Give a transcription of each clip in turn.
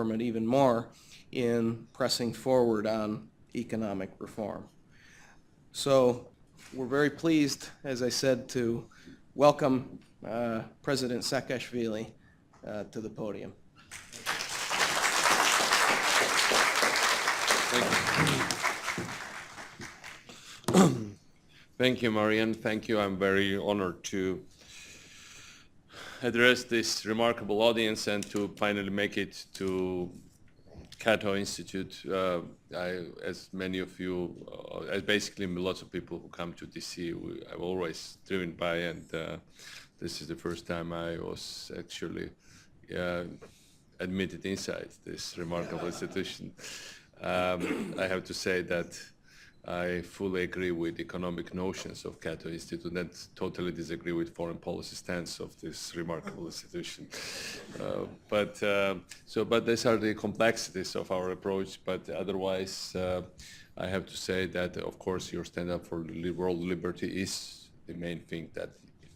government even more in pressing forward on economic reform. So we're very pleased, as I said, to welcome President Saakashvili to the podium. Thank you, Marian. Thank you. I'm very honored to address this remarkable audience and to finally make it to CATO Institute. As many of you, as basically lots of people who come to DC, I've always driven by, and this is the first time I was actually admitted inside this remarkable institution. I have to say that I fully agree with economic notions of CATO Institute and totally disagree with foreign policy stance of this remarkable institution. But these are the complexities of our approach, but otherwise I have to say that, of course, your stand up for world liberty is the main thing that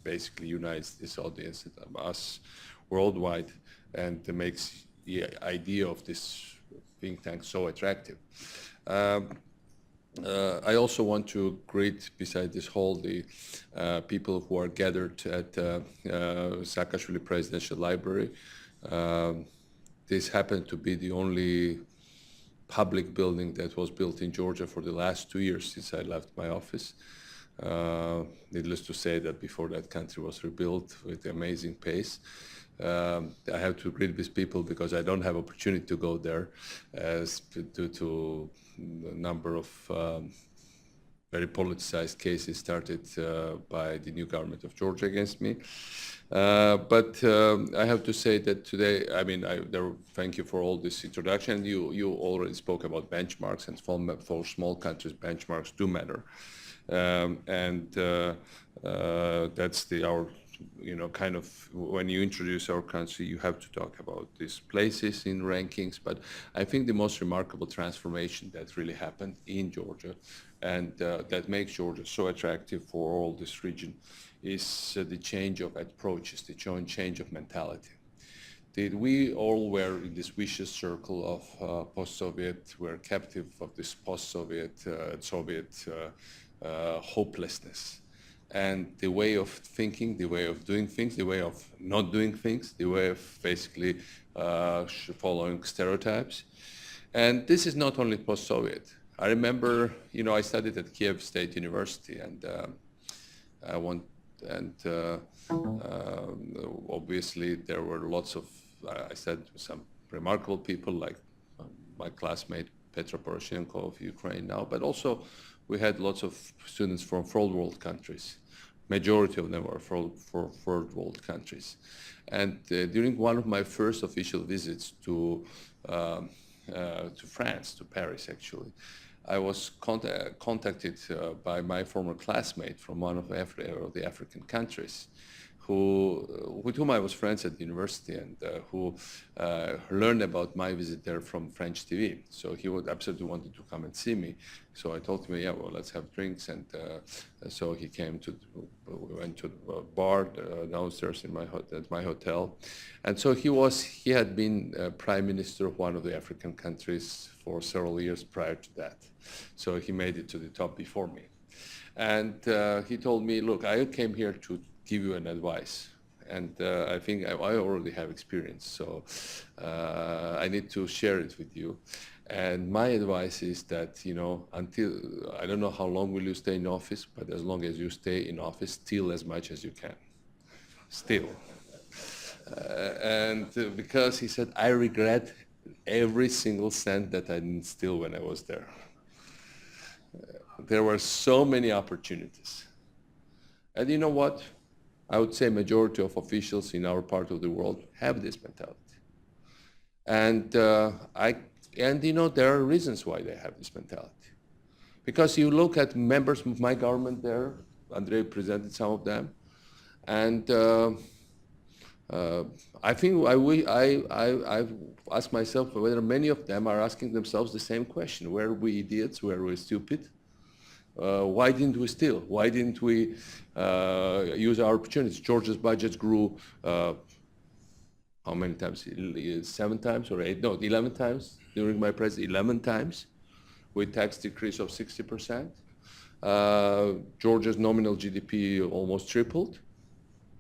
basically unites this audience, us worldwide, and makes the idea of this think tank so attractive. I also want to greet, beside this hall, the people who are gathered at Saakashvili Presidential Library. This happened to be the only public building that was built in Georgia for the last 2 years since I left my office. Needless to say that before that country was rebuilt with amazing pace. I have to greet these people because I don't have opportunity to go there due to a number of very politicized cases started by the new government of Georgia against me. But I have to say that today, I mean, thank you for all this introduction. You already spoke about benchmarks, and for small countries, benchmarks do matter. That's our, kind of, when you introduce our country, you have to talk about these places in rankings. But I think the most remarkable transformation that really happened in Georgia and that makes Georgia so attractive for all this region is the change of approaches, the change of mentality. We all were in this vicious circle of post-Soviet, we're captive of this post-Soviet, Soviet hopelessness. And the way of thinking, the way of doing things, the way of not doing things, the way of basically following stereotypes. And this is not only post-Soviet. I remember, I studied at Kiev State University, and obviously there were lots of, I studied with some remarkable people like my classmate Petro Poroshenko of Ukraine now, but also we had lots of students from third world countries. Majority of them were from third world countries. And during one of my first official visits to France, to Paris actually, I was contacted by my former classmate from one of the African countries, with whom I was friends at the university, and who learned about my visit there from French TV. So he would absolutely wanted to come and see me. So I told him, yeah, well, let's have drinks. And so he came we went to the bar downstairs at my hotel. And so he had been prime minister of one of the African countries for several years prior to that. So he made it to the top before me. And he told me, look, I came here to give you an advice. And I think I already have experience, so I need to share it with you. And my advice is that, until, I don't know how long will you stay in office, but as long as you stay in office, steal as much as you can. Steal. And because he said, I regret every single cent that I didn't steal when I was there. There were so many opportunities. And you know what? I would say majority of officials in our part of the world have this mentality. And there are reasons why they have this mentality. Because you look at members of my government there, Andrei presented some of them, and I think I've asked myself whether many of them are asking themselves the same question: were we idiots? Were we stupid? Why didn't we steal? Why didn't we use our opportunities? Georgia's budgets grew how many times? 7 times or 8? No, 11 times during my presidency. 11 times with tax decrease of 60%. Georgia's nominal GDP almost tripled.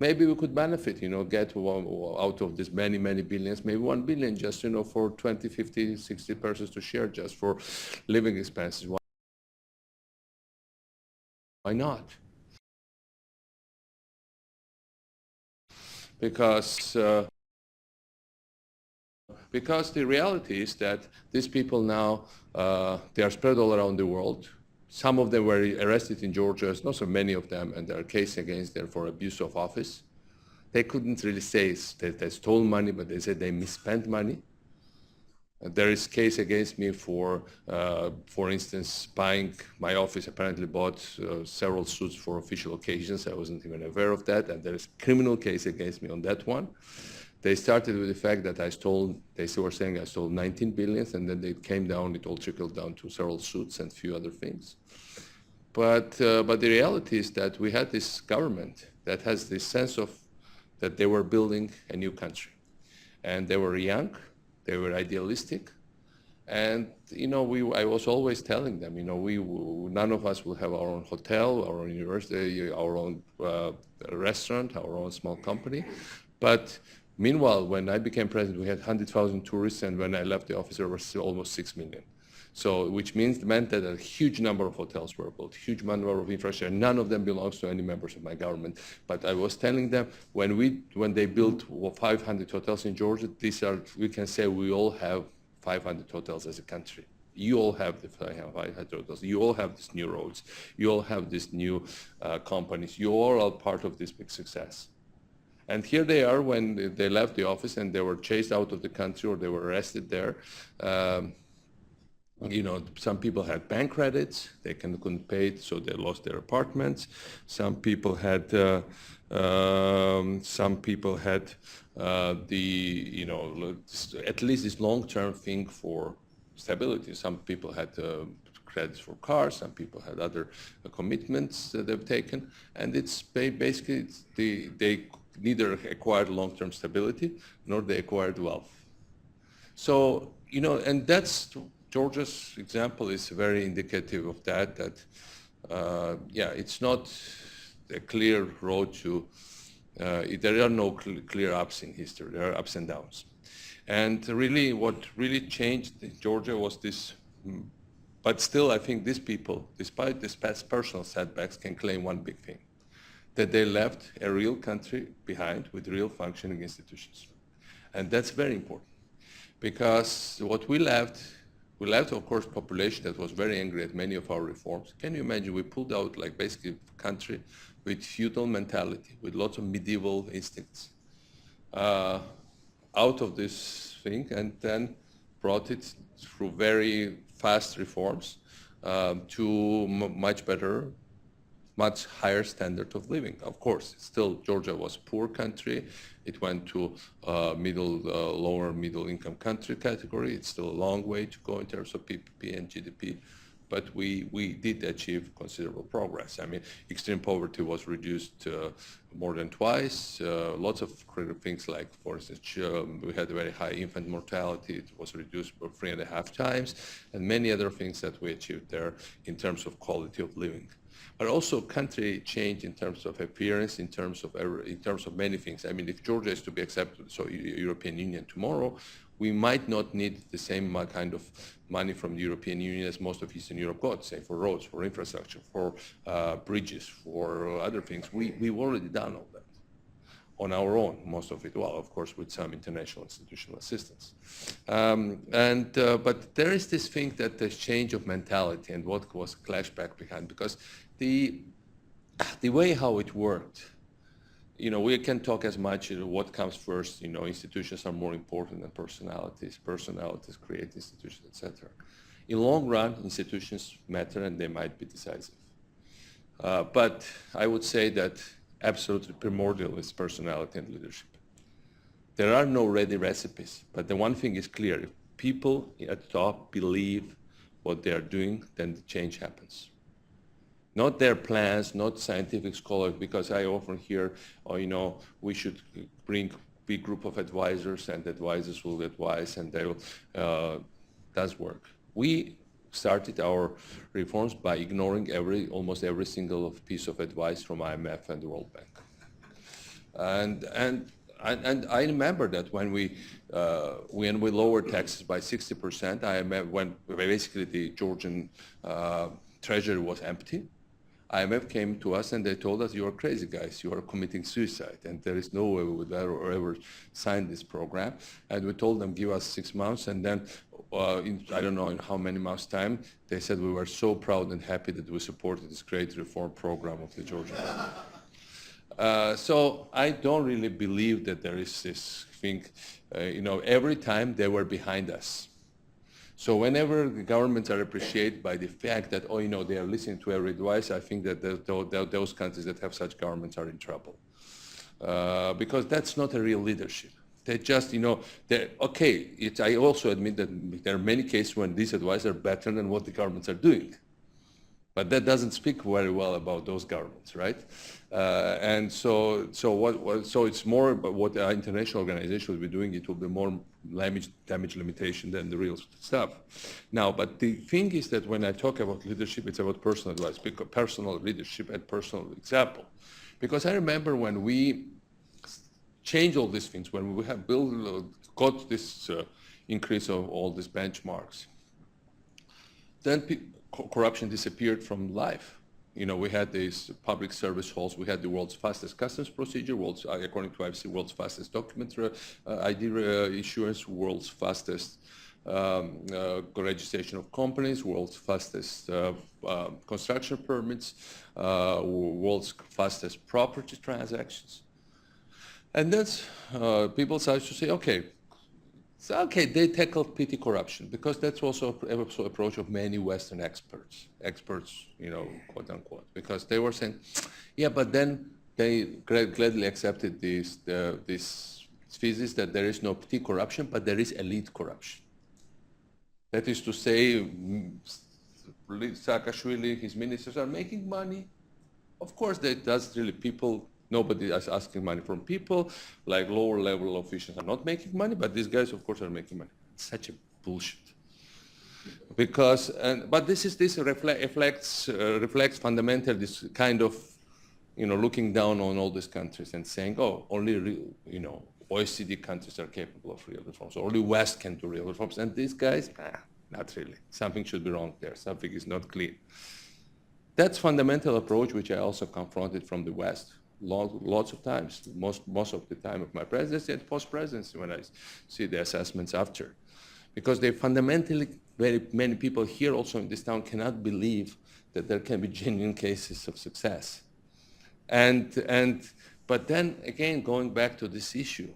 Maybe we could benefit, get out of this many, many billions, maybe 1 billion just, for 20, 50, 60 persons to share just for living expenses. Why not? Because the reality is that these people now, they are spread all around the world. Some of them were arrested in Georgia, not so many of them, and there are cases against them for abuse of office. They couldn't really say that they stole money, but they said they misspent money. There is case against me for instance, buying, my office apparently bought several suits for official occasions. I wasn't even aware of that, and there is a criminal case against me on that one. They started with the fact that they were saying I stole 19 billions, and then it came down, it all trickled down to several suits and a few other things. But the reality is that we had this government that has this sense of that they were building a new country. And they were young, they were idealistic, and I was always telling them, none of us will have our own hotel, our own university, our own restaurant, our own small company, but meanwhile, when I became president, we had 100,000 tourists, and when I left the office, there were almost 6 million. So, which meant that a huge number of hotels were built, huge number of infrastructure. None of them belongs to any members of my government. But I was telling them, when they built 500 hotels in Georgia, we can say we all have 500 hotels as a country. You all have the 500 hotels. You all have these new roads. You all have these new companies. You all are part of this big success. And here they are when they left the office and they were chased out of the country or they were arrested there. Some people had bank credits, they couldn't pay it, so they lost their apartments. Some people had at least this long-term thing for stability. Some people had credits for cars, some people had other commitments that they've taken, and it's basically they neither acquired long-term stability nor they acquired wealth. So, and that's Georgia's example is very indicative of that, it's not a clear road to, there are no clear ups in history, there are ups and downs. And really what really changed Georgia was this, but still I think these people, despite these past personal setbacks, can claim one big thing, that they left a real country behind with real functioning institutions. And that's very important, because what we left, of course, population that was very angry at many of our reforms. Can you imagine, we pulled out basically a country with feudal mentality, with lots of medieval instincts, out of this thing, and then brought it through very fast reforms to much better, much higher standard of living. Of course, still Georgia was a poor country. It went to lower middle income country category. It's still a long way to go in terms of PPP and GDP, but we did achieve considerable progress. I mean, extreme poverty was reduced more than twice. Lots of things like, for instance, we had a very high infant mortality. It was reduced by 3.5 times, and many other things that we achieved there in terms of quality of living. But also country change in terms of appearance, in terms of many things. I mean, if Georgia is to be accepted to the European Union tomorrow, we might not need the same kind of money from the European Union as most of Eastern Europe got, say for roads, for infrastructure, for bridges, for other things. We've already done all that on our own, most of it, well, of course, with some international institutional assistance. But there is this thing that there's change of mentality and what was clashback behind, because the way how it worked, we can talk as much what comes first, institutions are more important than personalities create institutions, etc. In long run, institutions matter and they might be decisive. But I would say that absolutely primordial is personality and leadership. There are no ready recipes, but the one thing is clear: if people at the top believe what they are doing, then the change happens. Not their plans, not scientific scholars, because I often hear, we should bring big group of advisors, and advisors will advise, and they will, does work. We started our reforms by ignoring almost every single piece of advice from IMF and the World Bank. And I remember that when we lowered taxes by 60%, IMF, when basically the Georgian treasury was empty, IMF came to us and they told us, "You are crazy guys, you are committing suicide, and there is no way we would ever sign this program." And we told them, "Give us 6 months," and then I don't know in how many months' time, they said we were so proud and happy that we supported this great reform program of the Georgian government. So I don't really believe that there is this thing, every time they were behind us. So whenever the governments are appreciated by the fact that, they are listening to every advice, I think that those countries that have such governments are in trouble. Because that's not a real leadership. They just, I also admit that there are many cases when these advice are better than what the governments are doing. But that doesn't speak very well about those governments, right? And so it's more about what the international organization will be doing. It will be more damage limitation than the real stuff. Now, but the thing is that when I talk about leadership, it's about personal advice, personal leadership and personal example. Because I remember when we changed all these things, when we have got this increase of all these benchmarks, then corruption disappeared from life. We had these public service halls. We had the world's fastest customs procedure, according to IFC, world's fastest document ID issuance, world's fastest registration of companies, world's fastest construction permits, world's fastest property transactions. And that's, people started to say, okay, they tackled petty corruption, because that's also approach of many Western experts, quote unquote, because they were saying, yeah, but then they gladly accepted this thesis that there is no petty corruption, but there is elite corruption. That is to say, Saakashvili, his ministers are making money. Of course, that's really people. Nobody is asking money from people, like lower level officials are not making money, but these guys, of course, are making money. It's such a bullshit. Because, but this reflects fundamentally this kind of, looking down on all these countries and saying, oh, only, OECD countries are capable of real reforms. Only West can do real reforms. And these guys, not really. Something should be wrong there. Something is not clean. That's fundamental approach, which I also confronted from the West. Lots of times, most of the time of my presidency and post-presidency when I see the assessments after. Because they fundamentally, very many people here also in this town cannot believe that there can be genuine cases of success. But then again, going back to this issue,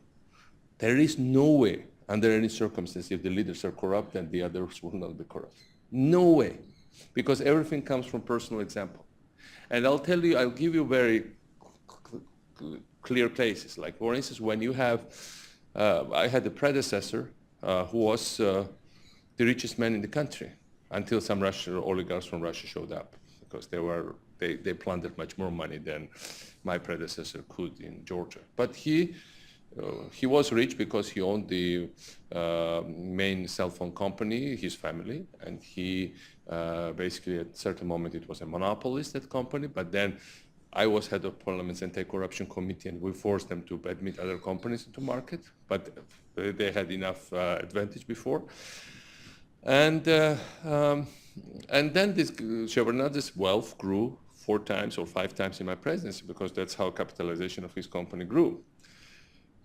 there is no way, under any circumstance, if the leaders are corrupt, then the others will not be corrupt. No way, because everything comes from personal example. And I'll give you very clear cases. Like, for instance, when you have, I had a predecessor who was the richest man in the country until some oligarchs from Russia showed up, because they plundered much more money than my predecessor could in Georgia. But he was rich because he owned the main cell phone company, his family, and he basically at a certain moment it was a monopolist, that company, but then I was head of Parliament's anti-corruption committee, and we forced them to admit other companies into market, but they had enough advantage before. And then this Shevardnadze's wealth grew 4 times or 5 times in my presidency, because that's how capitalization of his company grew.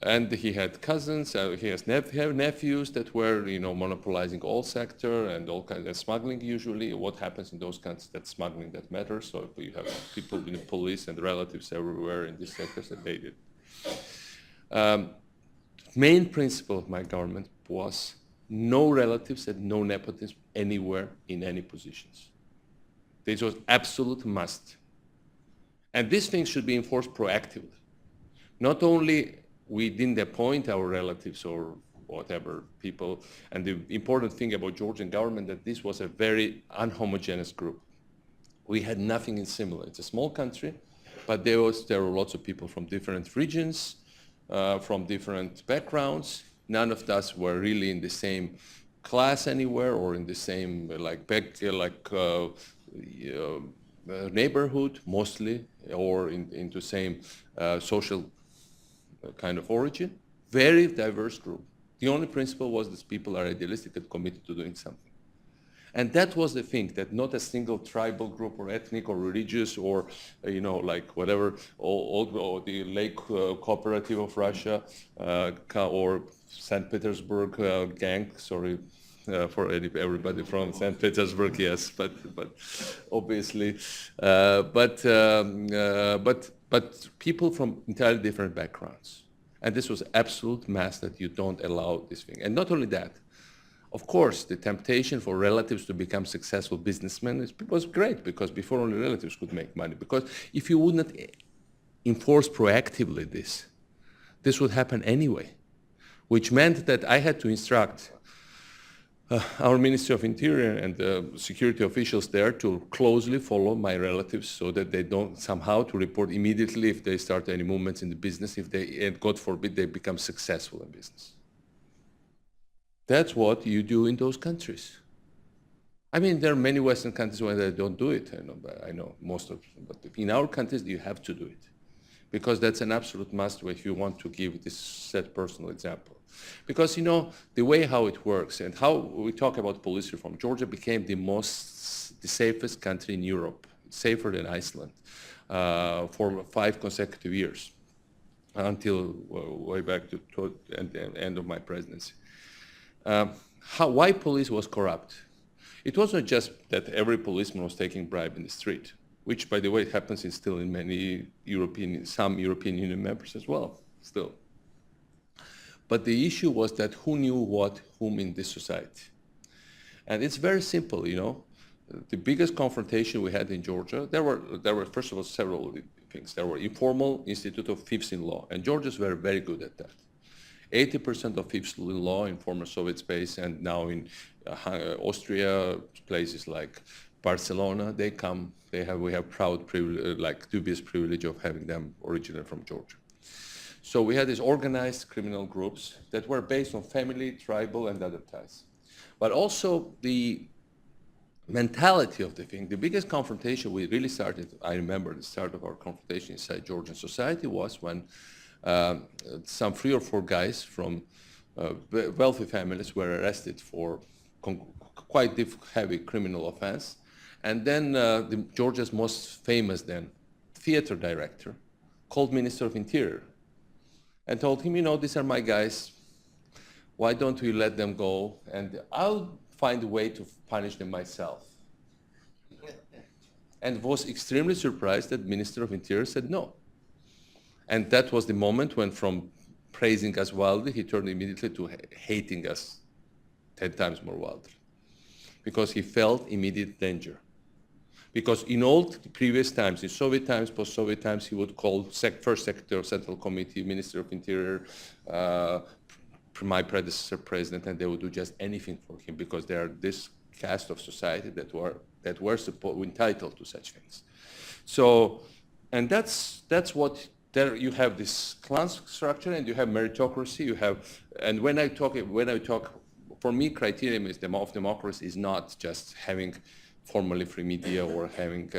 And he had cousins, he has nephews that were, monopolizing all sector and all kinds of smuggling. Usually, what happens in those countries, that's smuggling that matters. So you have people in the police and relatives everywhere in these sectors that they did. Main principle of my government was no relatives and no nepotism anywhere in any positions. This was absolute must. And these things should be enforced proactively. Not only we didn't appoint our relatives or whatever people, and the important thing about Georgian government that this was a very unhomogeneous group. We had nothing in similar. It's a small country, but there were lots of people from different regions, from different backgrounds. None of us were really in the same class anywhere or in the same neighborhood mostly, or into same social kind of origin. Very diverse group. The only principle was that people are idealistic and committed to doing something. And that was the thing, that not a single tribal group or ethnic or religious or, like whatever, or the Lake Cooperative of Russia or St. Petersburg gang, sorry for everybody from St. Petersburg, yes, but obviously, but people from entirely different backgrounds. And this was absolute mass that you don't allow this thing. And not only that, of course, the temptation for relatives to become successful businessmen was great, because before only relatives could make money. Because if you would not enforce proactively this would happen anyway, which meant that I had to instruct our Ministry of Interior and security officials there to closely follow my relatives so that they don't somehow to report immediately if they start any movements in the business, if they, and God forbid, they become successful in business. That's what you do in those countries. I mean, there are many Western countries where they don't do it. I know most of them, but in our countries, you have to do it, because that's an absolute must if you want to give this set personal example. Because, the way how it works and how we talk about police reform, Georgia became the safest country in Europe, safer than Iceland, for 5 consecutive years, until way back to the end of my presidency. Why police was corrupt? It wasn't just that every policeman was taking bribe in the street, which, by the way, happens still in some European Union members as well, still. But the issue was that who knew whom in this society. And it's very simple, The biggest confrontation we had in Georgia, there were first of all several things. There were informal institute of thieves in law, and Georgians were very good at that. 80% of thieves in law in former Soviet space and now in Austria, places like Barcelona, we have proud privilege, dubious privilege of having them originally from Georgia. So we had these organized criminal groups that were based on family, tribal, and other ties. But also the mentality of the thing, the biggest confrontation we really started, I remember the start of our confrontation inside Georgian society was when some 3 or 4 guys from wealthy families were arrested for quite heavy criminal offense. And then Georgia's most famous then theater director called Minister of Interior and told him, these are my guys, why don't we let them go, and I'll find a way to punish them myself. And was extremely surprised that Minister of Interior said no. And that was the moment when, from praising us wildly, he turned immediately to hating us 10 times more wildly, because he felt immediate danger. Because in all previous times, in Soviet times, post-Soviet times, he would call First Secretary of Central Committee, Minister of Interior, my predecessor president, and they would do just anything for him, because they are this caste of society that were entitled to such things. So, and that's what. There you have this class structure, and you have meritocracy. And when I talk, for me, criterion of democracy is not just having formally free media or having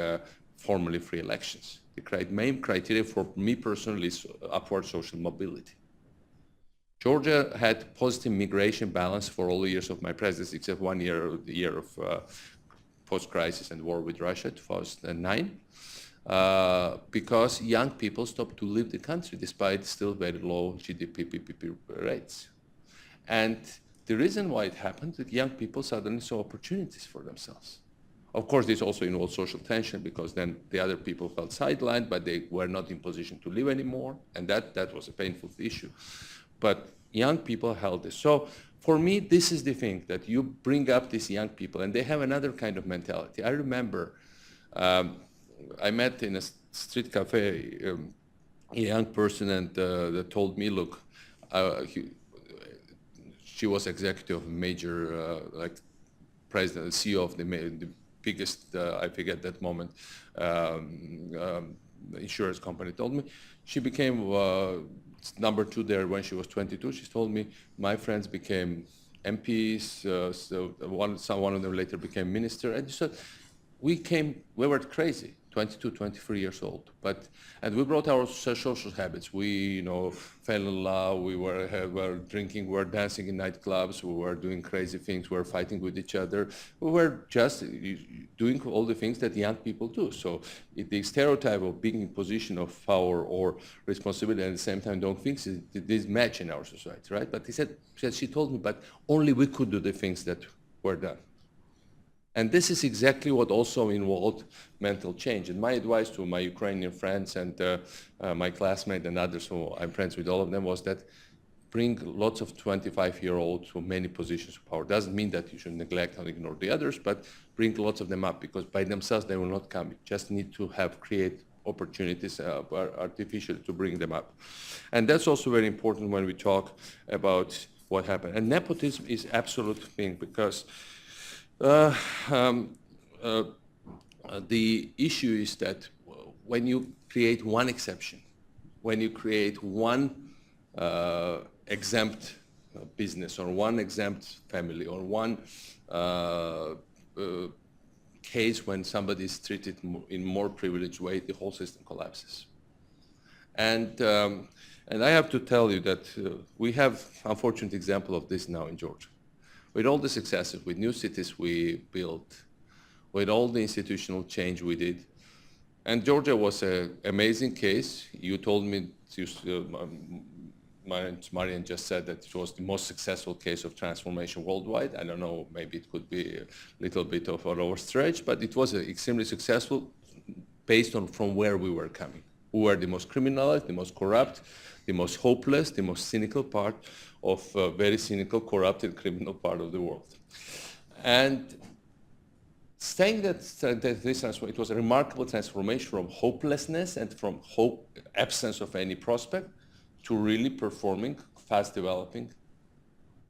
formally free elections. The main criteria for me personally is upward social mobility. Georgia had positive migration balance for all the years of my presidency, except 1 year, the year of post-crisis and war with Russia, 2009. Because young people stopped to leave the country despite still very low GDP PPP rates. And the reason why it happened, that young people suddenly saw opportunities for themselves. Of course, this also involved social tension, because then the other people felt sidelined, but they were not in position to live anymore, and that was a painful issue. But young people held this. So for me, this is the thing, that you bring up these young people, and they have another kind of mentality. I remember I met in a street cafe a young person, and that told me, look, she was executive of a major, president, CEO of the biggest, I forget that moment, insurance company told me. She became number 2 there when she was 22. She told me my friends became MPs, so one of them later became minister. And so we were crazy, 22, 23 years old. And we brought our social habits. We, fell in love. We were drinking. We were dancing in nightclubs. We were doing crazy things. We were fighting with each other. We were just doing all the things that young people do. So the stereotype of being in position of power or responsibility and at the same time don't think this match in our society, right? But she told me, but only we could do the things that were done. And this is exactly what also involved mental change. And my advice to my Ukrainian friends and my classmates and others who I'm friends with, all of them, was that bring lots of 25-year-olds to many positions of power. Doesn't mean that you should neglect and ignore the others, but bring lots of them up, because by themselves they will not come. You just need to create opportunities artificially to bring them up. And that's also very important when we talk about what happened. And nepotism is absolute thing, because the issue is that when you create one exception, when you create one exempt business or one exempt family or one case when somebody is treated in more privileged way, the whole system collapses. And I have to tell you that we have unfortunate example of this now in Georgia. With all the successes, with new cities we built, with all the institutional change we did, and Georgia was an amazing case. You told me, Marian just said that it was the most successful case of transformation worldwide. I don't know, maybe it could be a little bit of an overstretch, but it was extremely successful based on from where we were coming. We were the most criminalized, the most corrupt, the most hopeless, the most cynical part of a very cynical, corrupted, criminal part of the world. And saying that this it was a remarkable transformation from hopelessness and from absence of any prospect to really performing, fast developing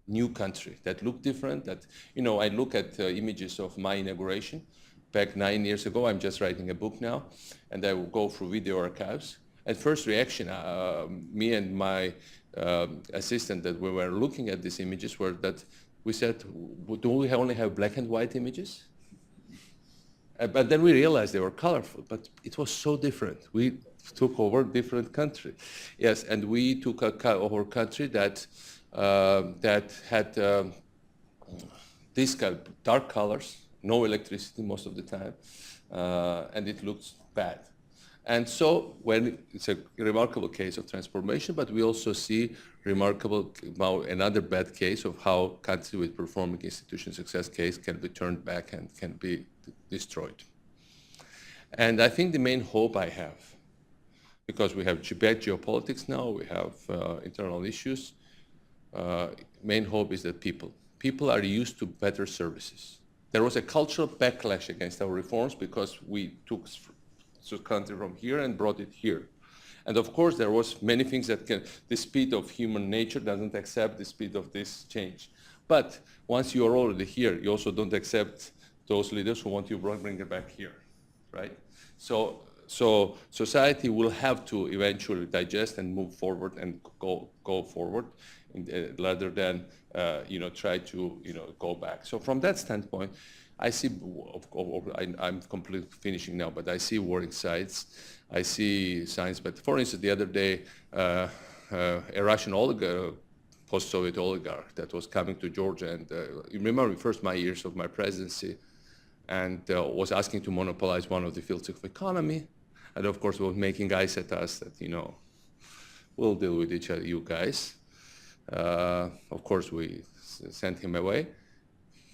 new country that looked different. That, I look at images of my inauguration back 9 years ago. I'm just writing a book now, and I will go through video archives. And first reaction, me and my assistant, that we were looking at these images, were that we said, do we only have black and white images? But then we realized they were colorful, but it was so different. We took over a different country. Yes, and we took over a country that had these kind of dark colors, no electricity most of the time, and it looks bad. And so it's a remarkable case of transformation, but we also see another bad case of how country with performing institution success case can be turned back and can be destroyed. And I think the main hope I have, because we have bad geopolitics now, we have internal issues, main hope is that people are used to better services. There was a cultural backlash against our reforms because we took the country from here and brought it here. And of course, there was many things that the speed of human nature doesn't accept the speed of this change. But once you are already here, you also don't accept those leaders who want you to bring it back here, right? So society will have to eventually digest and move forward and go forward rather than try to go back. So from that standpoint, I see, I'm completely finishing now, but I see warring sides. I see signs, but for instance, the other day, a Russian oligarch, post-Soviet oligarch that was coming to Georgia, and you remember first my years of my presidency, and was asking to monopolize one of the fields of economy, and of course was making eyes at us that, we'll deal with each other, you guys. Of course, we sent him away.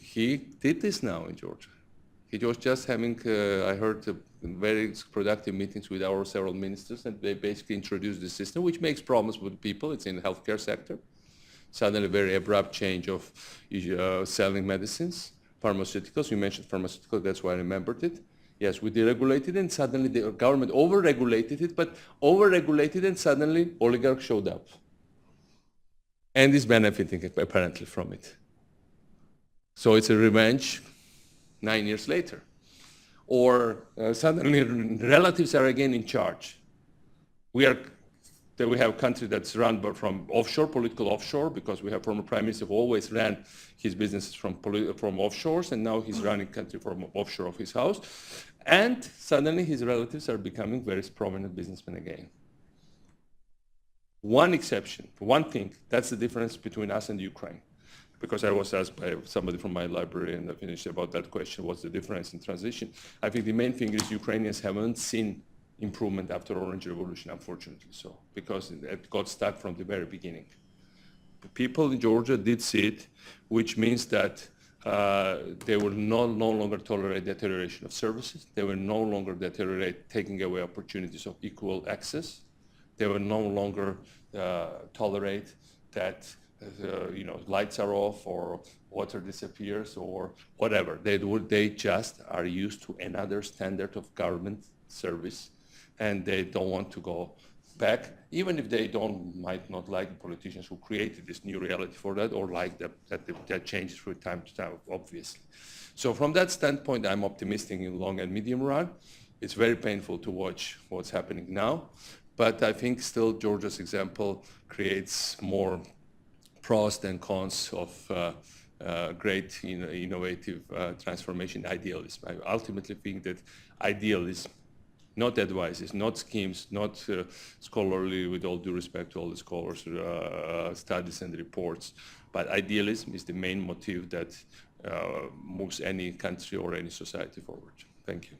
He did this now in Georgia. He was just having, I heard, very productive meetings with our several ministers, and they basically introduced the system, which makes problems with people. It's in the healthcare sector. Suddenly, a very abrupt change of selling medicines, pharmaceuticals. You mentioned pharmaceuticals, that's why I remembered it. Yes, we deregulated it, and suddenly the government over-regulated it, but over-regulated, and suddenly oligarchs showed up. And is benefiting apparently from it. So it's a revenge 9 years later. or suddenly relatives are again in charge. We have a country that's run from offshore, political offshore, because we have former prime minister who always ran his businesses from offshores, and now he's running country from offshore of his house. And suddenly his relatives are becoming very prominent businessmen again. One exception, one thing, that's the difference between us and Ukraine. Because I was asked by somebody from my library and I finished about that question, what's the difference in transition? I think the main thing is Ukrainians haven't seen improvement after Orange Revolution, unfortunately so, because it got stuck from the very beginning. The people in Georgia did see it, which means that they will no longer tolerate deterioration of services. They will no longer taking away opportunities of equal access. They will no longer tolerate that lights are off or water disappears or whatever. They just are used to another standard of government service, and they don't want to go back, even if they might not like the politicians who created this new reality for that, or like that changes from time to time, obviously. So from that standpoint, I'm optimistic in long and medium run. It's very painful to watch what's happening now, but I think still Georgia's example creates more pros than cons of great innovative transformation idealism. I ultimately think that idealism, not advices, not schemes, not scholarly, with all due respect to all the scholars, studies and reports, but idealism is the main motive that moves any country or any society forward. Thank you.